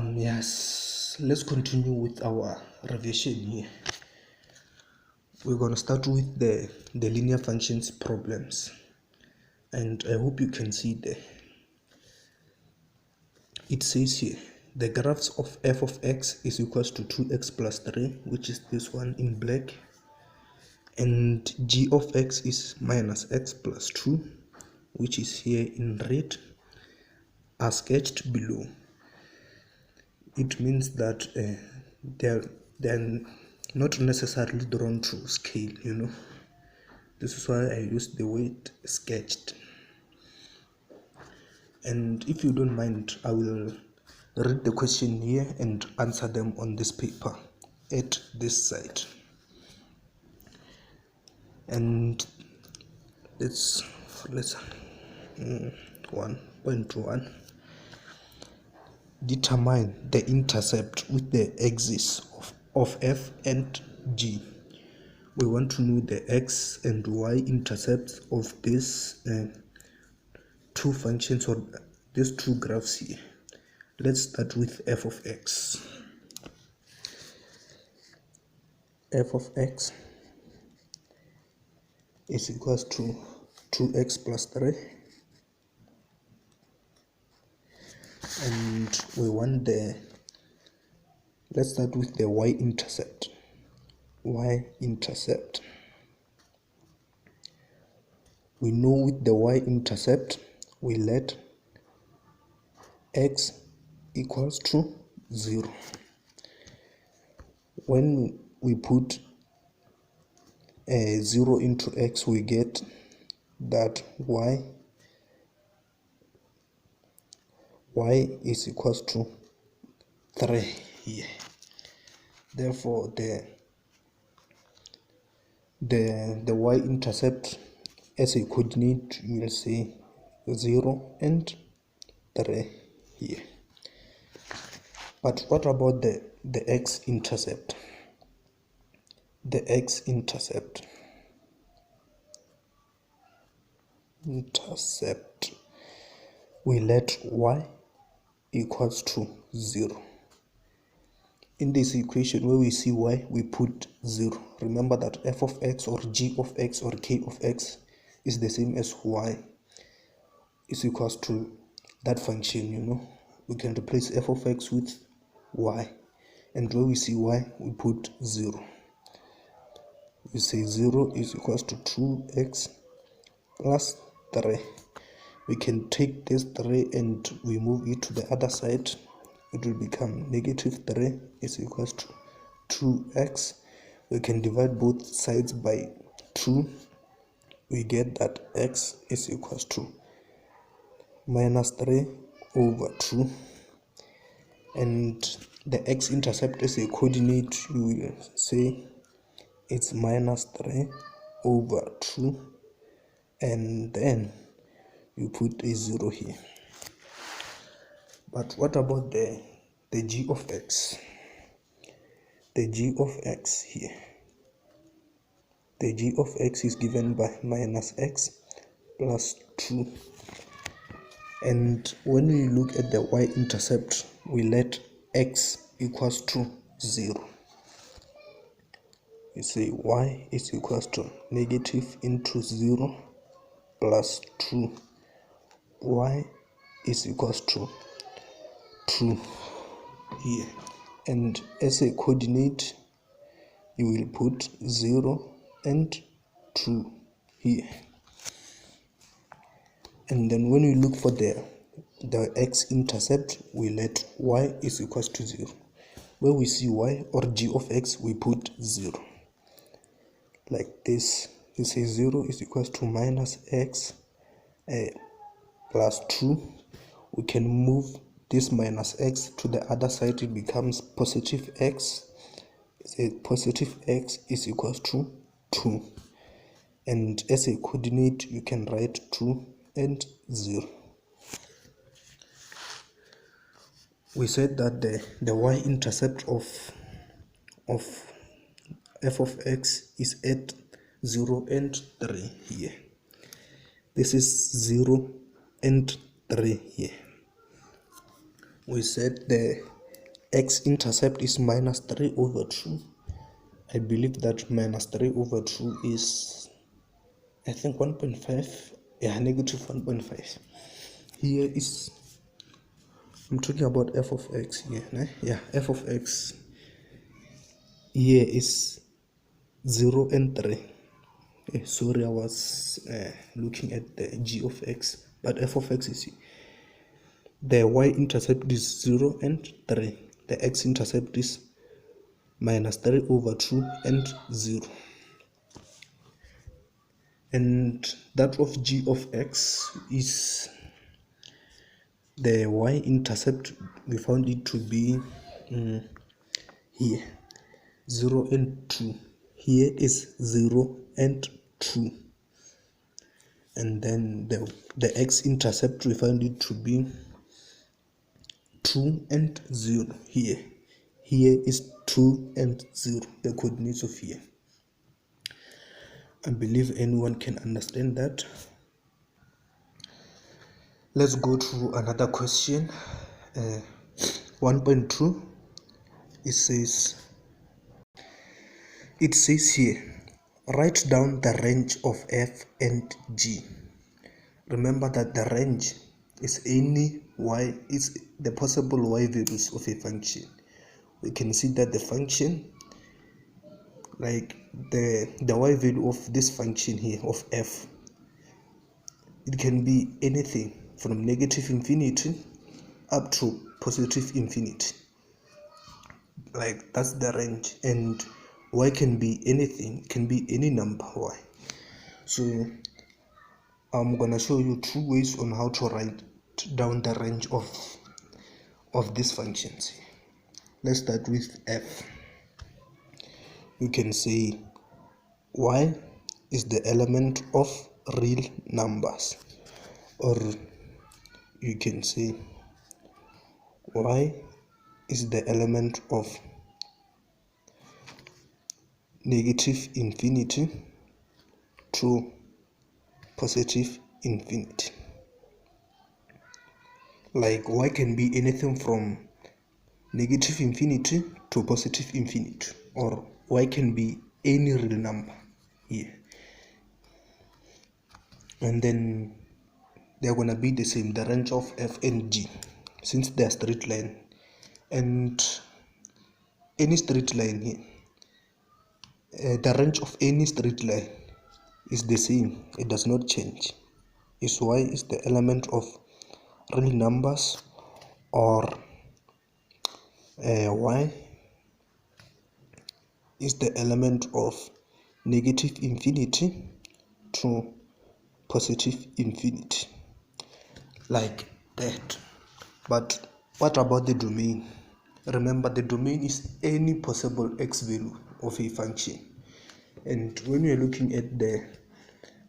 Yes, let's continue with our revision here. We're going to start with the linear functions problems, and I hope you can see there. It says here the graphs of f of x is equals to 2x plus 3, which is this one in black, and g of x is minus x plus 2, which is here in red, are sketched below. It means that they're not necessarily drawn to scale, This is why I use the word sketched. And if you don't mind, I will read the question here and answer them on this paper at this side. And let's 1.1. Determine the intercept with the axis of f and g. We want to know the x and y intercepts of these two functions or these two graphs here. Let's start with f of x. F of x is equals to 2x plus 3, and we want let's start with the y-intercept. Y-intercept. We know with the y-intercept, we let x equals to 0. When we put 0 into x, we get that y is equals to 3 here. Therefore, the y-intercept as a coordinate, you will say 0 and 3 here. But what about the x-intercept? The x-intercept we let y equals to 0. In this equation, where we see y, we put 0. Remember that f of x or g of x or k of x is the same as y is equals to that function, We can replace f of x with y, and where we see y, we put 0. We say 0 is equals to 2x plus 3. We can take this 3 and we move it to the other side. It will become negative 3 is equals to 2x. We can divide both sides by 2. We get that x is equals to minus 3 over 2. And the x-intercept as a coordinate, you will say it's minus 3 over 2. And then you put a 0 here. But what about the g of x? The g of x here. The g of x is given by minus x plus 2. And when we look at the y-intercept, we let x equals to 0. We say y is equals to negative into 0 plus 2. Y is equals to 2 here. And as a coordinate, you will put 0 and 2 here. And then when we look for the x-intercept, we let y is equals to 0. Where we see y or g of x, we put 0. Like this, you say 0 is equals to minus x plus 2. We can move this minus x to the other side, it becomes positive x. Say positive x is equals to 2. And as a coordinate, you can write 2 and 0. We said that the y-intercept of f of x is at 0 and 3 here. This is 0 and 3 here. We said the x-intercept is minus 3 over 2. I believe that minus 3 over 2 is, I think, 1.5. Yeah, negative 1.5. Here is, I'm talking about f of x here. Yeah, f of x here is 0 and 3. Sorry, I was looking at the g of x, but f of x is, the y-intercept is 0 and 3. The x-intercept is minus 3 over 2 and 0. And that of g of x is the y-intercept, we found it to be here 0 and 2. Here is 0 and 2. And then the x-intercept, we found it to be 2 and 0 here. Here is 2 and 0, the coordinates of here. I believe anyone can understand that. Let's go to another question. 1.2. It says here, write down the range of f and g. Remember that the range is any y, is the possible y values of a function. We can see that the function, like the y value of this function here of f, it can be anything from negative infinity up to positive infinity. Like, that's the range, and y can be anything, can be any number y. So I'm gonna show you 2 ways on how to write down the range of these functions. Let's start with f. You can say y is the element of real numbers, or you can say y is the element of negative infinity to positive infinity. Like, y can be anything from negative infinity to positive infinity, or y can be any real number here. And then they're gonna be the same, the range of f and g, since they're straight line. And any straight line here, the range of any straight line is the same, it does not change. Is y is the element of real numbers, or y is the element of negative infinity to positive infinity, like that. But what about the domain? Remember, the domain is any possible x value of a function. And when we are looking at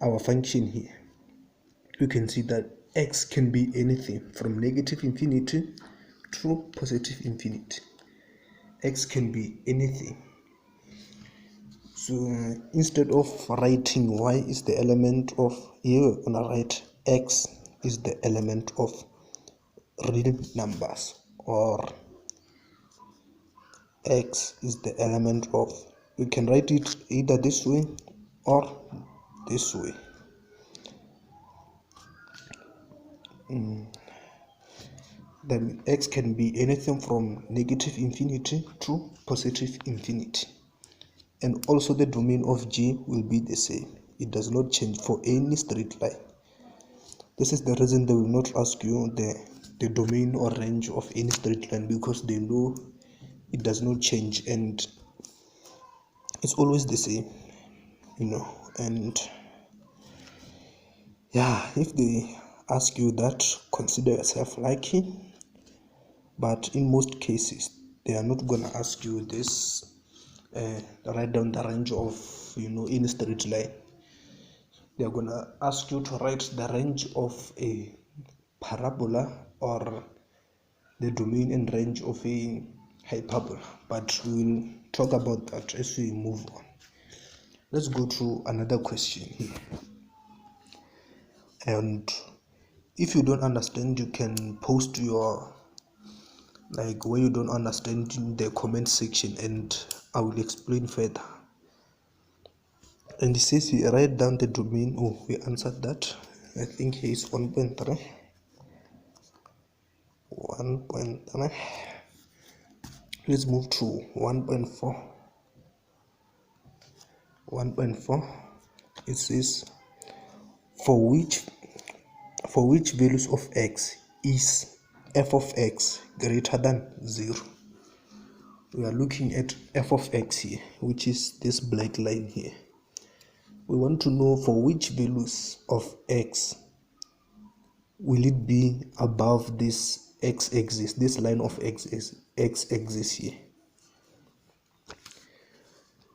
our function here, you can see that x can be anything from negative infinity to positive infinity. X can be anything. So instead of writing y is the element of, here we're gonna write x is the element of real numbers, or x is the element of, you can write it either this way or this way. Then x can be anything from negative infinity to positive infinity. And also the domain of g will be the same, it does not change for any straight line. This is the reason they will not ask you the domain or range of any straight line, because they know it does not change and it's always the same, And yeah, if they ask you that, consider yourself lucky. But in most cases, they are not gonna ask you this, write down the range of any straight line. They are gonna ask you to write the range of a parabola, or the domain and range of a hyperbola, but we will talk about that as we move on. Let's go to another question here. And if you don't understand, you can post your like where you don't understand, in the comment section and I will explain further. And it says we write down the domain. Oh, we answered that. I think here is 1.3. 1.3. Let's move to 1.4. 1.4. It says for which values of x is f of x greater than 0. We are looking at f of x here, which is this black line here. We want to know for which values of x will it be above this x-axis, this line of x-axis here.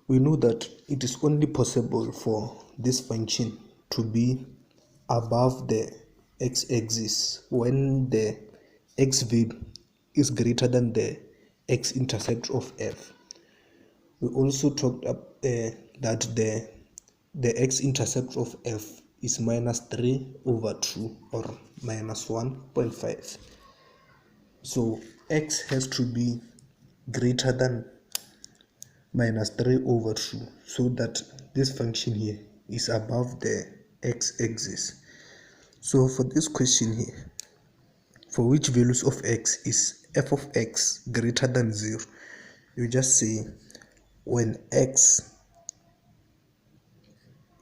We know that it is only possible for this function to be above the x-axis when the x value is greater than the x-intercept of f. We also talked up that the x-intercept of f is minus 3 over 2 or minus 1.5. So x has to be greater than minus 3 over 2 so that this function here is above the x-axis. So for this question here, for which values of x is f of x greater than 0, you just say when x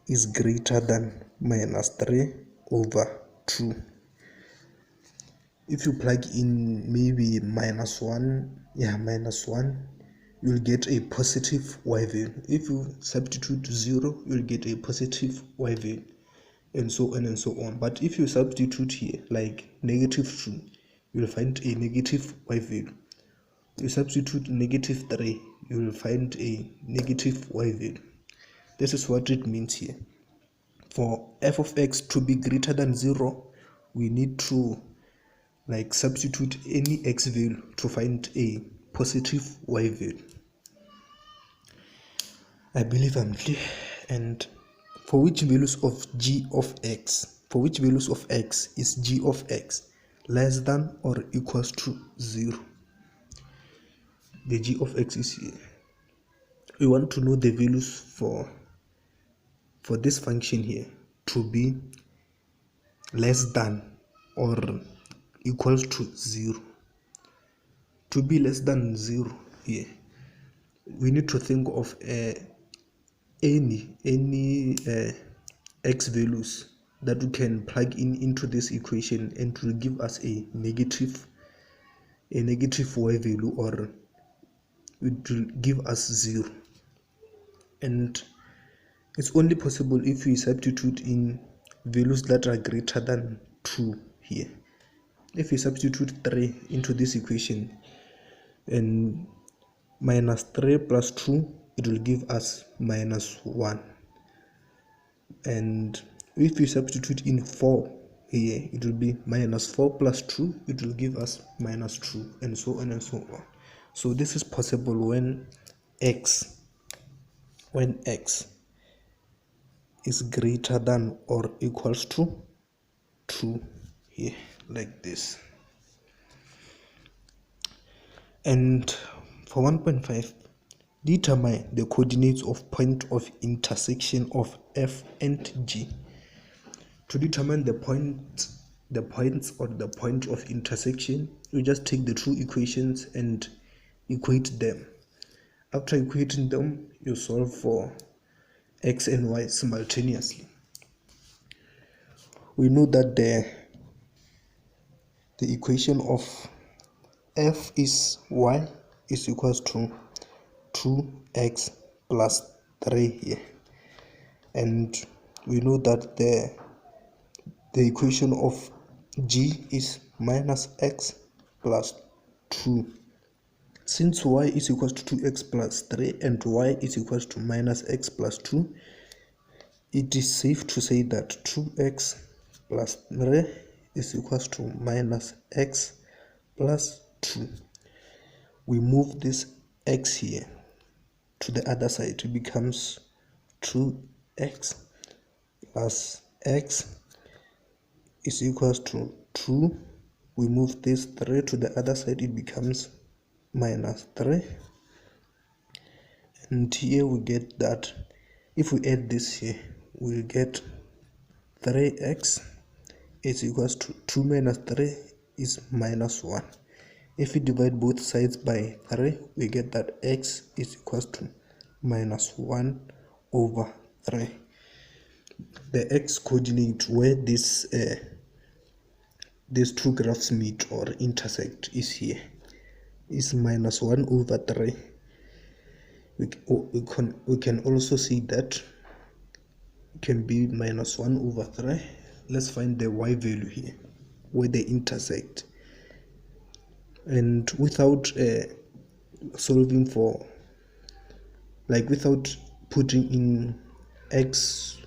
is greater than minus 3 over 2. If you plug in maybe minus 1, you'll get a positive y value. If you substitute 0, you'll get a positive y value, and so on and so on. But if you substitute here like negative 2, you'll find a negative y value. You substitute negative 3, you will find a negative y value. This is what it means here. For f of x to be greater than 0, we need to like substitute any x value to find a positive y value. I believe I'm clear. And for which values of g of x, for which values of x is g of x less than or equals to 0? The g of x is here. We want to know the values for this function here to be less than or equals to 0. To be less than 0 here, we need to think of any x values that we can plug into this equation and it will give us a negative y value, or it will give us 0. And it's only possible if we substitute in values that are greater than 2 here. If we substitute 3 into this equation and minus 3 plus 2, it will give us minus 1. And if we substitute in 4 here, it will be minus 4 plus 2, it will give us minus 2, and so on and so on. So this is possible when x is greater than or equals to 2 here, like this. And for 1.5, determine the coordinates of point of intersection of f and g. To determine the points or the point of intersection, you just take the two equations and equate them. After equating them, you solve for x and y simultaneously. We know that the equation of f is y is equals to 2x plus 3 here, and we know that the equation of g is minus x plus 2. Since y is equals to 2x plus 3 and y is equals to minus x plus 2, it is safe to say that 2x plus 3 is equals to minus x plus 2. We move this x here to the other side. It becomes 2x plus x is equals to 2. we move this 3 to the other side, it becomes minus 3. And here we get that if we add this here, we'll get 3x is equals to 2 minus 3 is minus 1. If we divide both sides by 3, we get that x is equals to minus 1 over 3. The x coordinate where these two graphs meet or intersect is here, is minus 1 over 3. We can also see that it can be minus 1 over 3. Let's find the y value here where they intersect, and without solving for, like without putting in x,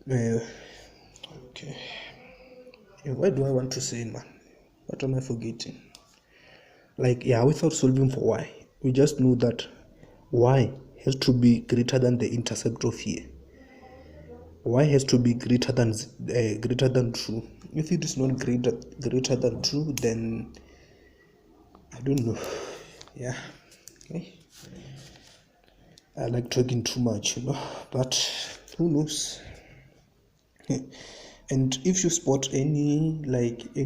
okay, why do I want to say, man, what am I forgetting? Like, yeah, without solving for y, we just know that y has to be greater than the intercept of here. Y has to be greater than 2. If it is not greater than 2, then I don't know. Yeah, okay. I like talking too much, but who knows? And if you spot any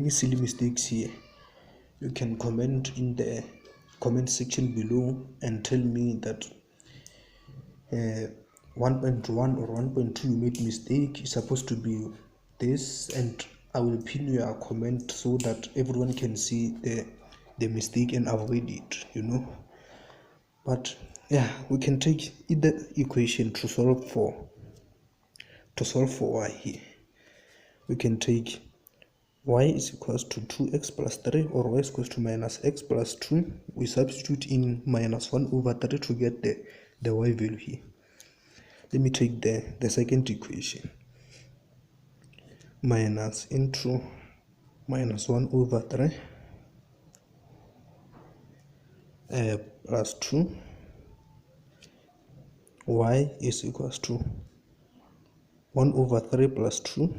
silly mistakes here, you can comment in the comment section below and tell me that 1.1 or 1.2 you made mistake, it's supposed to be this, and I will pin your comment so that everyone can see the mistake and avoid it, But yeah, we can take either equation to solve for y here. We can take y is equals to 2x plus 3, or y is equals to minus x plus 2. We substitute in minus 1 over 3 to get the y value here. Let me take the second equation. Minus into minus 1 over 3 plus 2. Y is equals to 1 over 3 plus 2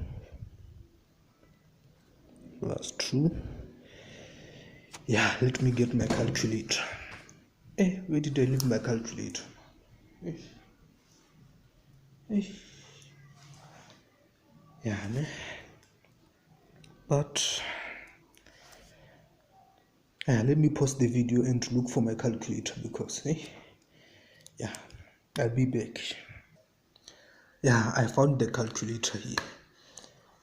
plus 2. Yeah, let me get my calculator. Where did I leave my calculator? Yeah, man. But let me pause the video and look for my calculator, because yeah, I'll be back. Yeah, I found the calculator here,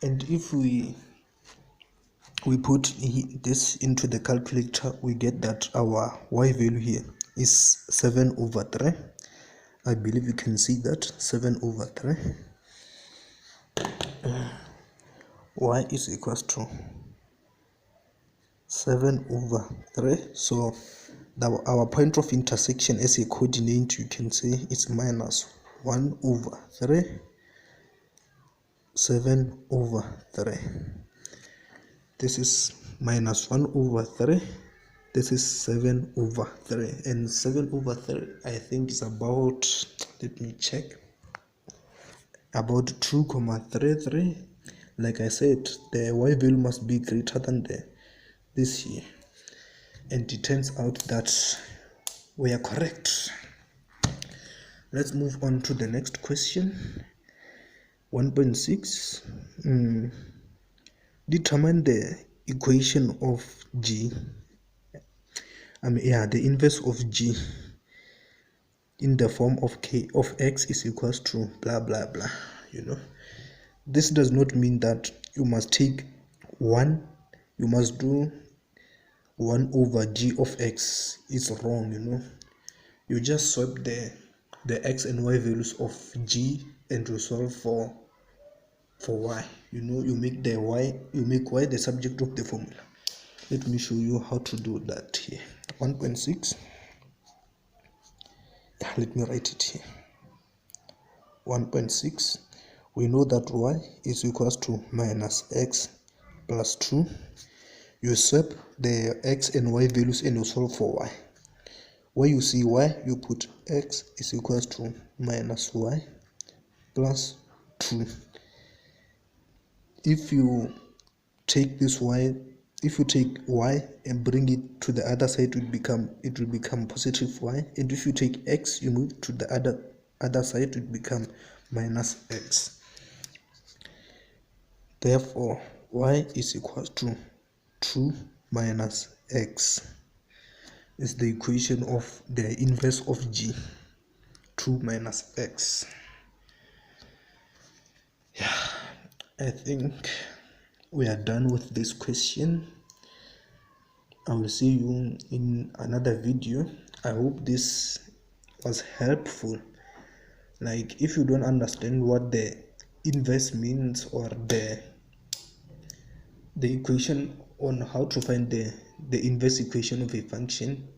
and if we put this into the calculator, we get that our y value here is 7 over 3. I believe you can see that 7 over 3. Y is equals to 7 over 3. So our point of intersection as a coordinate, you can say it's minus 1 over 3, 7 over 3. This is minus 1 over 3. This is 7 over 3. And 7 over 3, I think, is about, let me check, about 2,33. Like I said, the y value must be greater than this here. And it turns out that we are correct. Let's move on to the next question. 1.6. Determine the equation of g. The inverse of g in the form of k of x is equals to blah blah blah. This does not mean that you must take 1, you must do 1 over g of x. It's wrong. You just swap the x and y values of g and you solve for y. You make y the subject of the formula. Let me show you how to do that here. 1.6. Let me write it here. 1.6. We know that y is equals to minus x plus 2. You swap the x and y values and you solve for y. Where you see y, you put x is equals to minus y plus 2. If you take this y, if you take y and bring it to the other side, it will become positive y, and if you take x, you move to the other side, it will become minus x. Therefore y is equal to 2 minus x is the equation of the inverse of g. 2 minus x. Yeah, I think we are done with this question. I will see you in another video. I hope this was helpful. Like, if you don't understand what the inverse means, or the equation on how to find the inverse equation of a function,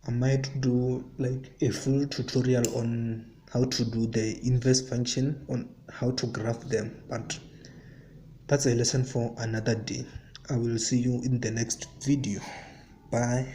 I might do like a full tutorial on how to do the inverse function, on how to graph them, but that's a lesson for another day. I will see you in the next video. Bye.